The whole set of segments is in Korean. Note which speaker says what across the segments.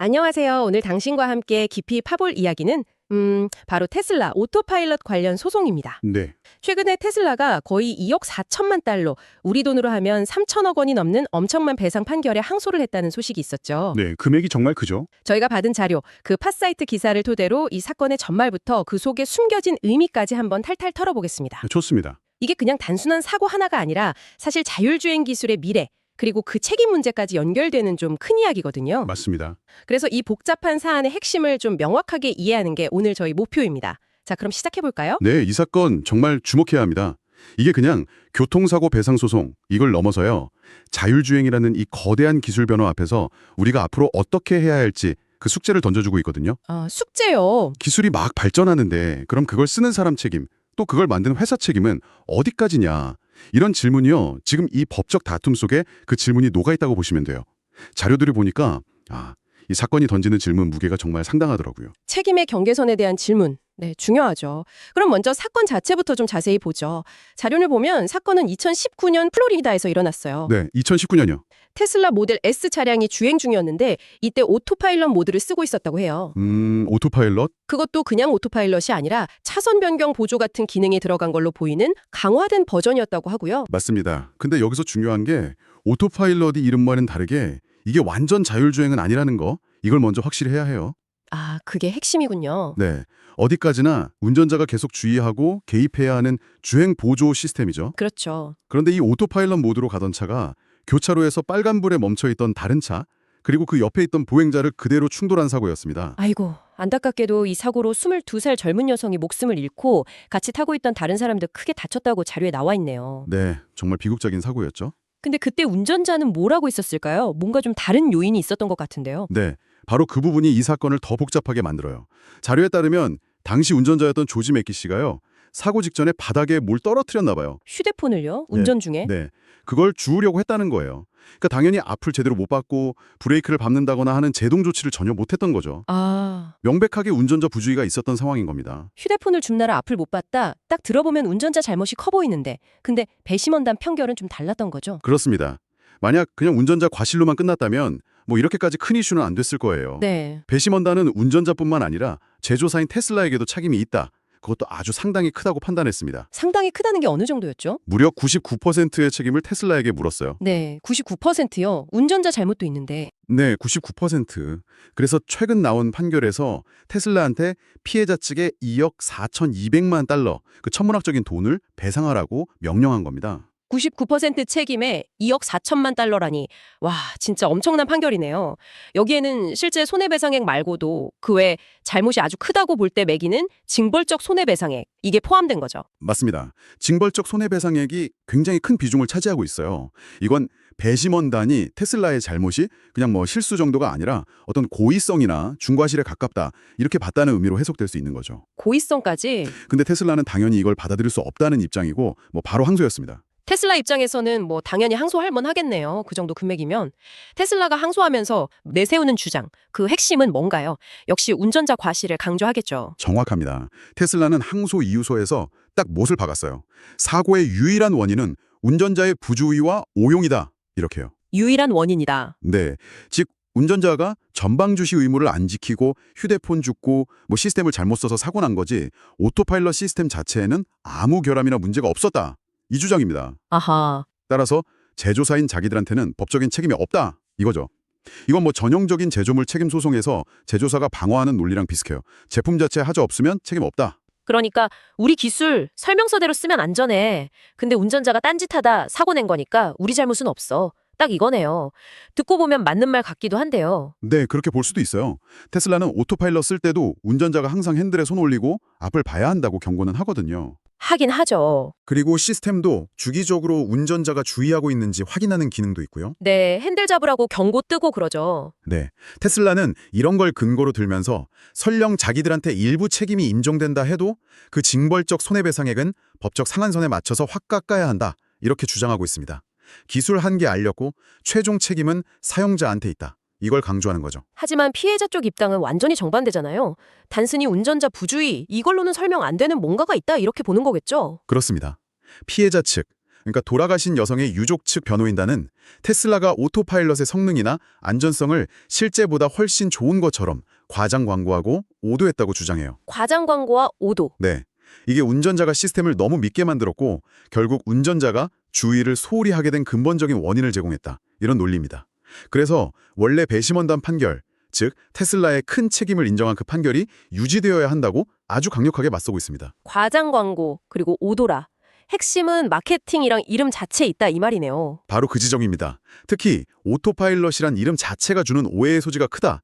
Speaker 1: 안녕하세요. 오늘 당신과 함께 깊이 파볼 이야기는 바로 테슬라 오토파일럿 관련 소송입니다.
Speaker 2: 네,
Speaker 1: 최근에 테슬라가 거의 2억 4천만 달러, 우리 돈으로 하면 3천억 원이 넘는 엄청난 배상 판결에 항소를 했다는 소식이 있었죠.
Speaker 2: 네, 금액이 정말 크죠.
Speaker 1: 저희가 받은 자료, 그 팟사이트 기사를 토대로 이 사건의 전말부터 그 속에 숨겨진 의미까지 한번 탈탈 털어보겠습니다.
Speaker 2: 네, 좋습니다.
Speaker 1: 이게 그냥 단순한 사고 하나가 아니라 사실 자율주행 기술의 미래, 그리고 그 책임 문제까지 연결되는 좀 큰 이야기거든요.
Speaker 2: 맞습니다.
Speaker 1: 그래서 이 복잡한 사안의 핵심을 좀 명확하게 이해하는 게 오늘 저희 목표입니다. 자, 그럼 시작해볼까요?
Speaker 2: 네, 이 사건 정말 주목해야 합니다. 이게 그냥 교통사고 배상 소송 이걸 넘어서요. 자율주행이라는 이 거대한 기술 변화 앞에서 우리가 앞으로 어떻게 해야 할지 그 숙제를 던져주고 있거든요.
Speaker 1: 숙제요.
Speaker 2: 기술이 막 발전하는데 그럼 그걸 쓰는 사람 책임, 또 그걸 만드는 회사 책임은 어디까지냐? 이런 질문이요. 지금 이 법적 다툼 속에 그 질문이 녹아있다고 보시면 돼요. 자료들을 보니까 이 사건이 던지는 질문 무게가 정말 상당하더라고요.
Speaker 1: 책임의 경계선에 대한 질문. 네, 중요하죠. 그럼 먼저 사건 자체부터 좀 자세히 보죠. 자료를 보면 사건은 2019년 플로리다에서 일어났어요.
Speaker 2: 네, 2019년이요.
Speaker 1: 테슬라 모델 S 차량이 주행 중이었는데 이때 오토파일럿 모드를 쓰고 있었다고 해요.
Speaker 2: 오토파일럿?
Speaker 1: 그것도 그냥 오토파일럿이 아니라 차선 변경 보조 같은 기능이 들어간 걸로 보이는 강화된 버전이었다고 하고요.
Speaker 2: 맞습니다. 근데 여기서 중요한 게 오토파일럿이 이름과는 다르게 이게 완전 자율주행은 아니라는 거, 이걸 먼저 확실히 해야 해요.
Speaker 1: 그게 핵심이군요.
Speaker 2: 네, 어디까지나 운전자가 계속 주의하고 개입해야 하는 주행 보조 시스템이죠.
Speaker 1: 그렇죠.
Speaker 2: 그런데 이 오토파일럿 모드로 가던 차가 교차로에서 빨간불에 멈춰있던 다른 차, 그리고 그 옆에 있던 보행자를 그대로 충돌한 사고였습니다.
Speaker 1: 아이고, 안타깝게도 이 사고로 22살 젊은 여성이 목숨을 잃고 같이 타고 있던 다른 사람도 크게 다쳤다고 자료에 나와 있네요.
Speaker 2: 네, 정말 비극적인 사고였죠.
Speaker 1: 근데 그때 운전자는 뭘 하고 있었을까요? 뭔가 좀 다른 요인이 있었던 것 같은데요.
Speaker 2: 네, 바로 그 부분이 이 사건을 더 복잡하게 만들어요. 자료에 따르면 당시 운전자였던 조지 맥기 씨가요. 사고 직전에 바닥에 뭘 떨어뜨렸나 봐요.
Speaker 1: 휴대폰을요? 운전 중에?
Speaker 2: 네, 그걸 주우려고 했다는 거예요. 그러니까 당연히 앞을 제대로 못 받고 브레이크를 밟는다거나 하는 제동 조치를 전혀 못했던 거죠. 명백하게 운전자 부주의가 있었던 상황인 겁니다.
Speaker 1: 휴대폰을 줍나라 앞을 못 봤다. 딱 들어보면 운전자 잘못이 커 보이는데. 근데 배심원단 판결은 좀 달랐던 거죠.
Speaker 2: 그렇습니다. 만약 그냥 운전자 과실로만 끝났다면 뭐 이렇게까지 큰 이슈는 안 됐을 거예요.
Speaker 1: 네.
Speaker 2: 배심원단은 운전자뿐만 아니라 제조사인 테슬라에게도 책임이 있다. 그것도 아주 상당히 크다고 판단했습니다.
Speaker 1: 상당히 크다는 게 어느 정도였죠?
Speaker 2: 무려 99%의 책임을 테슬라에게 물었어요.
Speaker 1: 네, 99%요. 운전자 잘못도 있는데.
Speaker 2: 네, 99%. 그래서 최근 나온 판결에서 테슬라한테 피해자 측에 2억 4,200만 달러, 그 천문학적인 돈을 배상하라고 명령한 겁니다.
Speaker 1: 99% 책임에 2억 4천만 달러라니. 와, 진짜 엄청난 판결이네요. 여기에는 실제 손해배상액 말고도 그 외 잘못이 아주 크다고 볼 때 매기는 징벌적 손해배상액, 이게 포함된 거죠.
Speaker 2: 맞습니다. 징벌적 손해배상액이 굉장히 큰 비중을 차지하고 있어요. 이건 배심원단이 테슬라의 잘못이 그냥 뭐 실수 정도가 아니라 어떤 고의성이나 중과실에 가깝다 이렇게 봤다는 의미로 해석될 수 있는 거죠.
Speaker 1: 고의성까지.
Speaker 2: 근데 테슬라는 당연히 이걸 받아들일 수 없다는 입장이고 뭐 바로 항소였습니다.
Speaker 1: 테슬라 입장에서는 뭐 당연히 항소할 만하겠네요. 그 정도 금액이면. 테슬라가 항소하면서 내세우는 주장, 그 핵심은 뭔가요? 역시 운전자 과실을 강조하겠죠.
Speaker 2: 정확합니다. 테슬라는 항소 이유서에서 딱 못을 박았어요. 사고의 유일한 원인은 운전자의 부주의와 오용이다. 이렇게요.
Speaker 1: 유일한 원인이다.
Speaker 2: 네, 즉 운전자가 전방주시 의무를 안 지키고 휴대폰 줍고 뭐 시스템을 잘못 써서 사고 난 거지 오토파일럿 시스템 자체에는 아무 결함이나 문제가 없었다. 이 주장입니다.
Speaker 1: 아하.
Speaker 2: 따라서 제조사인 자기들한테는 법적인 책임이 없다. 이거죠. 이건 뭐 전형적인 제조물 책임 소송에서 제조사가 방어하는 논리랑 비슷해요. 제품 자체에 하자 없으면 책임 없다.
Speaker 1: 그러니까 우리 기술 설명서대로 쓰면 안전해. 근데 운전자가 딴짓하다 사고 낸 거니까 우리 잘못은 없어. 딱 이거네요. 듣고 보면 맞는 말 같기도 한데요.
Speaker 2: 네, 그렇게 볼 수도 있어요. 테슬라는 오토파일럿 쓸 때도 운전자가 항상 핸들에 손 올리고 앞을 봐야 한다고 경고는 하거든요.
Speaker 1: 하긴 하죠.
Speaker 2: 그리고 시스템도 주기적으로 운전자가 주의하고 있는지 확인하는 기능도 있고요.
Speaker 1: 네, 핸들 잡으라고 경고 뜨고 그러죠.
Speaker 2: 네, 테슬라는 이런 걸 근거로 들면서 설령 자기들한테 일부 책임이 인정된다 해도 그 징벌적 손해배상액은 법적 상한선에 맞춰서 확 깎아야 한다. 이렇게 주장하고 있습니다. 기술 한계 알렸고 최종 책임은 사용자한테 있다. 이걸 강조하는 거죠.
Speaker 1: 하지만 피해자 쪽 입장은 완전히 정반대잖아요. 단순히 운전자 부주의, 이걸로는 설명 안 되는 뭔가가 있다 이렇게 보는 거겠죠.
Speaker 2: 그렇습니다. 피해자 측, 그러니까 돌아가신 여성의 유족 측 변호인단은 테슬라가 오토파일럿의 성능이나 안전성을 실제보다 훨씬 좋은 것처럼 과장 광고하고 오도했다고 주장해요.
Speaker 1: 과장 광고와 오도.
Speaker 2: 네. 이게 운전자가 시스템을 너무 믿게 만들었고 결국 운전자가 주의를 소홀히 하게 된 근본적인 원인을 제공했다. 이런 논리입니다. 그래서 원래 배심원단 판결, 즉 테슬라의 큰 책임을 인정한 그 판결이 유지되어야 한다고 아주 강력하게 맞서고 있습니다.
Speaker 1: 과장 광고 그리고 오도라. 핵심은 마케팅이랑 이름 자체에 있다 이 말이네요.
Speaker 2: 바로 그 지점입니다. 특히 오토파일럿이란 이름 자체가 주는 오해의 소지가 크다.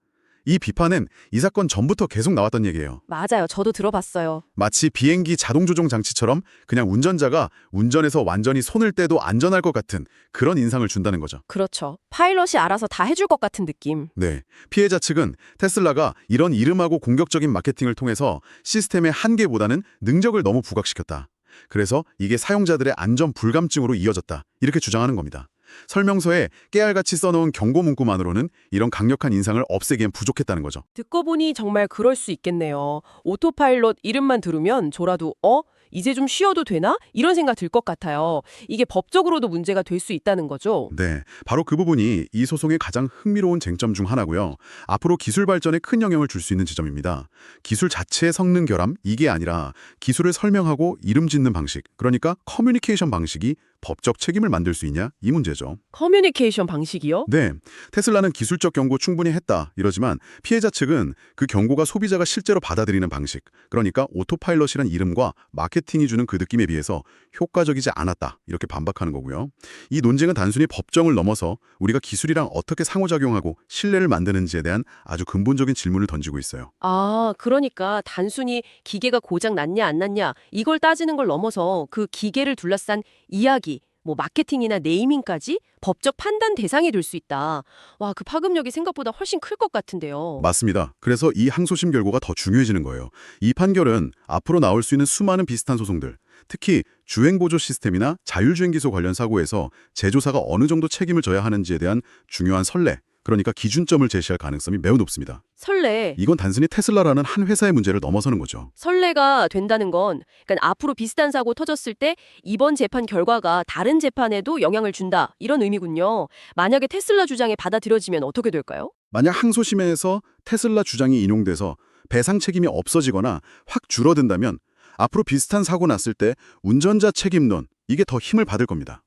Speaker 2: 이 비판은 이 사건 전부터 계속 나왔던 얘기예요.
Speaker 1: 맞아요. 저도 들어봤어요.
Speaker 2: 마치 비행기 자동 조종 장치처럼 그냥 운전자가 운전에서 완전히 손을 떼도 안전할 것 같은 그런 인상을 준다는 거죠.
Speaker 1: 그렇죠. 파일럿이 알아서 다 해줄 것 같은 느낌.
Speaker 2: 네, 피해자 측은 테슬라가 이런 이름하고 공격적인 마케팅을 통해서 시스템의 한계보다는 능력을 너무 부각시켰다. 그래서 이게 사용자들의 안전 불감증으로 이어졌다. 이렇게 주장하는 겁니다. 설명서에 깨알같이 써놓은 경고 문구만으로는 이런 강력한 인상을 없애기엔 부족했다는 거죠.
Speaker 1: 듣고 보니 정말 그럴 수 있겠네요. 오토파일럿 이름만 들으면 저라도 이제 좀 쉬어도 되나? 이런 생각 들 것 같아요. 이게 법적으로도 문제가 될 수 있다는 거죠.
Speaker 2: 네, 바로 그 부분이 이 소송의 가장 흥미로운 쟁점 중 하나고요. 앞으로 기술 발전에 큰 영향을 줄 수 있는 지점입니다. 기술 자체의 성능 결함, 이게 아니라 기술을 설명하고 이름 짓는 방식, 그러니까 커뮤니케이션 방식이 법적 책임을 만들 수 있냐? 이 문제죠.
Speaker 1: 커뮤니케이션 방식이요?
Speaker 2: 네, 테슬라는 기술적 경고 충분히 했다 이러지만 피해자 측은 그 경고가 소비자가 실제로 받아들이는 방식, 그러니까 오토파일럿이란 이름과 마케팅이 주는 그 느낌에 비해서 효과적이지 않았다 이렇게 반박하는 거고요. 이 논쟁은 단순히 법정을 넘어서 우리가 기술이랑 어떻게 상호작용하고 신뢰를 만드는지에 대한 아주 근본적인 질문을 던지고 있어요.
Speaker 1: 그러니까 단순히 기계가 고장 났냐 안 났냐 이걸 따지는 걸 넘어서 그 기계를 둘러싼 이야기, 마케팅이나 네이밍까지 법적 판단 대상이 될 수 있다. 와, 그 파급력이 생각보다 훨씬 클 것 같은데요.
Speaker 2: 맞습니다. 그래서 이 항소심 결과가 더 중요해지는 거예요. 이 판결은 앞으로 나올 수 있는 수많은 비슷한 소송들, 특히 주행보조 시스템이나 자율주행 기소 관련 사고에서 제조사가 어느 정도 책임을 져야 하는지에 대한 중요한 선례, 그러니까 기준점을 제시할 가능성이 매우 높습니다.
Speaker 1: 선례.
Speaker 2: 이건 단순히 테슬라라는 한 회사의 문제를 넘어서는 거죠.
Speaker 1: 선례가 된다는 건 그러니까 앞으로 비슷한 사고 터졌을 때 이번 재판 결과가 다른 재판에도 영향을 준다. 이런 의미군요. 만약에 테슬라 주장이 받아들여지면 어떻게 될까요?
Speaker 2: 만약 항소심에서 테슬라 주장이 인용돼서 배상 책임이 없어지거나 확 줄어든다면 앞으로 비슷한 사고 났을 때 운전자 책임론, 이게 더 힘을 받을 겁니다.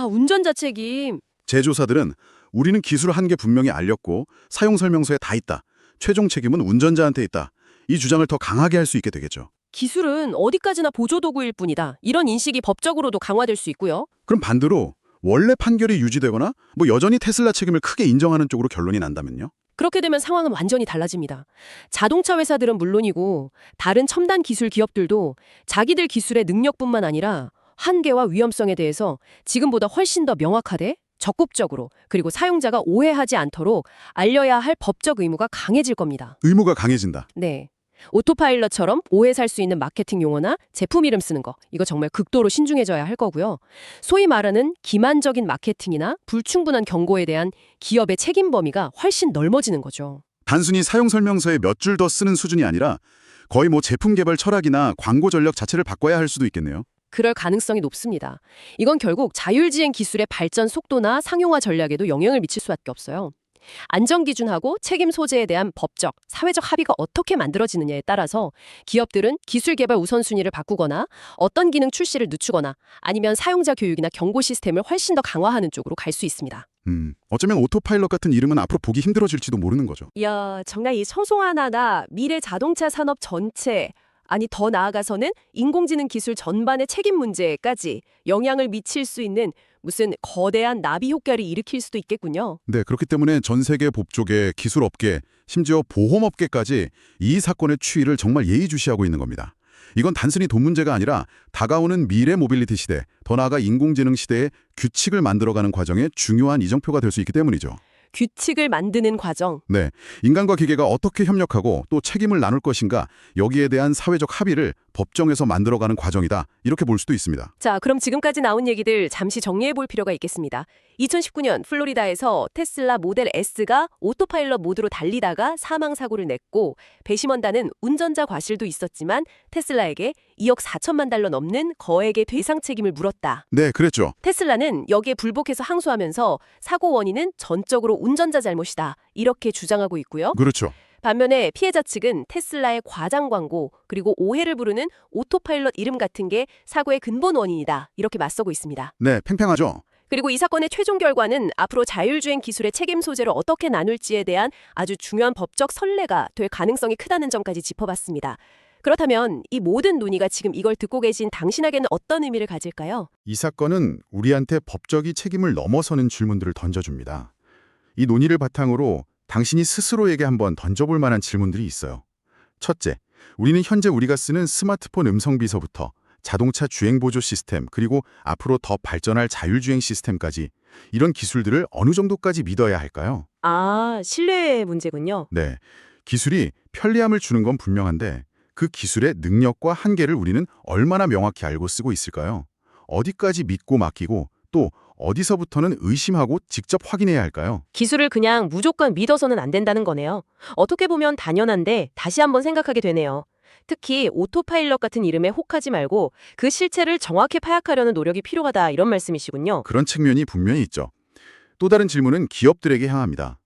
Speaker 1: 운전자 책임.
Speaker 2: 제조사들은 우리는 기술 한계 분명히 알렸고 사용 설명서에 다 있다. 최종 책임은 운전자한테 있다. 이 주장을 더 강하게 할 수 있게 되겠죠.
Speaker 1: 기술은 어디까지나 보조도구일 뿐이다. 이런 인식이 법적으로도 강화될 수 있고요.
Speaker 2: 그럼 반대로 원래 판결이 유지되거나 여전히 테슬라 책임을 크게 인정하는 쪽으로 결론이 난다면요?
Speaker 1: 그렇게 되면 상황은 완전히 달라집니다. 자동차 회사들은 물론이고 다른 첨단 기술 기업들도 자기들 기술의 능력뿐만 아니라 한계와 위험성에 대해서 지금보다 훨씬 더 명확하게 적극적으로 그리고 사용자가 오해하지 않도록 알려야 할 법적 의무가 강해질 겁니다.
Speaker 2: 의무가 강해진다.
Speaker 1: 네. 오토파일럿처럼 오해 살 수 있는 마케팅 용어나 제품 이름 쓰는 거 이거 정말 극도로 신중해져야 할 거고요. 소위 말하는 기만적인 마케팅이나 불충분한 경고에 대한 기업의 책임 범위가 훨씬 넓어지는 거죠.
Speaker 2: 단순히 사용 설명서에 몇 줄 더 쓰는 수준이 아니라 거의 제품 개발 철학이나 광고 전략 자체를 바꿔야 할 수도 있겠네요.
Speaker 1: 그럴 가능성이 높습니다. 이건 결국 자율주행 기술의 발전 속도나 상용화 전략에도 영향을 미칠 수밖에 없어요. 안전기준하고 책임 소재에 대한 법적, 사회적 합의가 어떻게 만들어지느냐에 따라서 기업들은 기술 개발 우선순위를 바꾸거나 어떤 기능 출시를 늦추거나 아니면 사용자 교육이나 경고 시스템을 훨씬 더 강화하는 쪽으로 갈 수 있습니다.
Speaker 2: 어쩌면 오토파일럿 같은 이름은 앞으로 보기 힘들어질지도 모르는 거죠.
Speaker 1: 이야, 정말 이 소송 하나나 미래 자동차 산업 전체 아니 더 나아가서는 인공지능 기술 전반의 책임 문제까지 영향을 미칠 수 있는 무슨 거대한 나비 효과를 일으킬 수도 있겠군요.
Speaker 2: 네, 그렇기 때문에 전 세계 법조계, 기술업계, 심지어 보험업계까지 이 사건의 추이를 정말 예의주시하고 있는 겁니다. 이건 단순히 돈 문제가 아니라 다가오는 미래 모빌리티 시대, 더 나아가 인공지능 시대의 규칙을 만들어가는 과정에 중요한 이정표가 될 수 있기 때문이죠.
Speaker 1: 규칙을 만드는 과정.
Speaker 2: 네, 인간과 기계가 어떻게 협력하고 또 책임을 나눌 것인가, 여기에 대한 사회적 합의를 법정에서 만들어가는 과정이다. 이렇게 볼 수도 있습니다.
Speaker 1: 자, 그럼 지금까지 나온 얘기들 잠시 정리해 볼 필요가 있겠습니다. 2019년 플로리다에서 테슬라 모델 S가 오토파일럿 모드로 달리다가 사망사고를 냈고 배심원단은 운전자 과실도 있었지만 테슬라에게 2억 4천만 달러 넘는 거액의 배상 책임을 물었다.
Speaker 2: 네, 그랬죠.
Speaker 1: 테슬라는 여기에 불복해서 항소하면서 사고 원인은 전적으로 운전자 잘못이다. 이렇게 주장하고 있고요.
Speaker 2: 그렇죠.
Speaker 1: 반면에 피해자 측은 테슬라의 과장 광고 그리고 오해를 부르는 오토파일럿 이름 같은 게 사고의 근본 원인이다. 이렇게 맞서고 있습니다.
Speaker 2: 네, 팽팽하죠.
Speaker 1: 그리고 이 사건의 최종 결과는 앞으로 자율주행 기술의 책임 소재를 어떻게 나눌지에 대한 아주 중요한 법적 선례가 될 가능성이 크다는 점까지 짚어봤습니다. 그렇다면 이 모든 논의가 지금 이걸 듣고 계신 당신에게는 어떤 의미를 가질까요?
Speaker 2: 이 사건은 우리한테 법적인 책임을 넘어서는 질문들을 던져줍니다. 이 논의를 바탕으로 당신이 스스로에게 한번 던져볼 만한 질문들이 있어요. 첫째, 우리는 현재 우리가 쓰는 스마트폰 음성비서부터 자동차 주행보조 시스템 그리고 앞으로 더 발전할 자율주행 시스템까지 이런 기술들을 어느 정도까지 믿어야 할까요?
Speaker 1: 아, 신뢰의 문제군요.
Speaker 2: 네, 기술이 편리함을 주는 건 분명한데 그 기술의 능력과 한계를 우리는 얼마나 명확히 알고 쓰고 있을까요? 어디까지 믿고 맡기고 또 어디서부터는 의심하고 직접 확인해야 할까요?
Speaker 1: 기술을 그냥 무조건 믿어서는 안 된다는 거네요. 어떻게 보면 당연한데 다시 한번 생각하게 되네요. 특히 오토파일럿 같은 이름에 혹하지 말고 그 실체를 정확히 파악하려는 노력이 필요하다 이런 말씀이시군요.
Speaker 2: 그런 측면이 분명히 있죠. 또 다른 질문은 기업들에게 향합니다.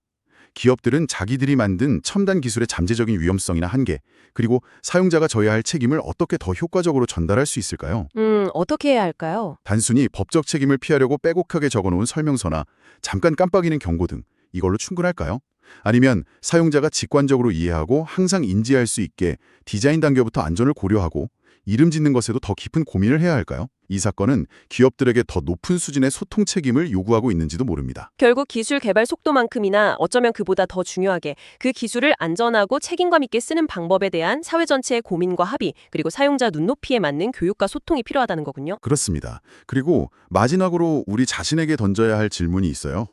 Speaker 2: 기업들은 자기들이 만든 첨단 기술의 잠재적인 위험성이나 한계, 그리고 사용자가 져야 할 책임을 어떻게 더 효과적으로 전달할 수 있을까요?
Speaker 1: 어떻게 해야 할까요?
Speaker 2: 단순히 법적 책임을 피하려고 빼곡하게 적어놓은 설명서나 잠깐 깜빡이는 경고 등 이걸로 충분할까요? 아니면 사용자가 직관적으로 이해하고 항상 인지할 수 있게 디자인 단계부터 안전을 고려하고 이름 짓는 것에도 더 깊은 고민을 해야 할까요? 이 사건은 기업들에게 더 높은 수준의 소통 책임을 요구하고 있는지도 모릅니다.
Speaker 1: 결국 기술 개발 속도만큼이나 어쩌면 그보다 더 중요하게 그 기술을 안전하고 책임감 있게 쓰는 방법에 대한 사회 전체의 고민과 합의, 그리고 사용자 눈높이에 맞는 교육과 소통이 필요하다는 거군요.
Speaker 2: 그렇습니다. 그리고 마지막으로 우리 자신에게 던져야 할 질문이 있어요.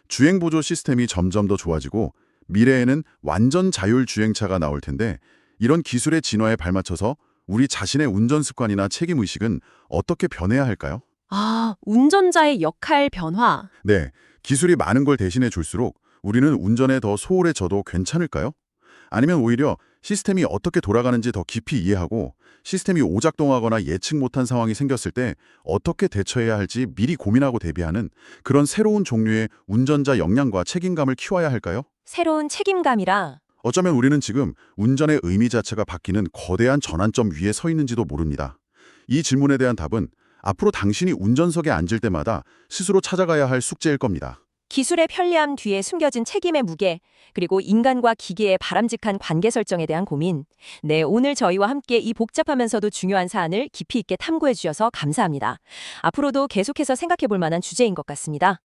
Speaker 2: 주행보조 시스템이 점점 더 좋아지고 미래에는 완전 자율주행차가 나올 텐데 이런 기술의 진화에 발맞춰서 우리 자신의 운전 습관이나 책임의식은 어떻게 변해야 할까요?
Speaker 1: 아, 운전자의 역할 변화.
Speaker 2: 네, 기술이 많은 걸 대신해 줄수록 우리는 운전에 더 소홀해져도 괜찮을까요? 아니면 오히려 시스템이 어떻게 돌아가는지 더 깊이 이해하고 시스템이 오작동하거나 예측 못한 상황이 생겼을 때 어떻게 대처해야 할지 미리 고민하고 대비하는 그런 새로운 종류의 운전자 역량과 책임감을 키워야 할까요?
Speaker 1: 새로운 책임감이라.
Speaker 2: 어쩌면 우리는 지금 운전의 의미 자체가 바뀌는 거대한 전환점 위에 서 있는지도 모릅니다. 이 질문에 대한 답은 앞으로 당신이 운전석에 앉을 때마다 스스로 찾아가야 할 숙제일 겁니다.
Speaker 3: 기술의 편리함 뒤에 숨겨진 책임의 무게, 그리고 인간과 기계의 바람직한 관계 설정에 대한 고민. 네, 오늘 저희와 함께 이 복잡하면서도 중요한 사안을 깊이 있게 탐구해 주셔서 감사합니다. 앞으로도 계속해서 생각해 볼 만한 주제인 것 같습니다.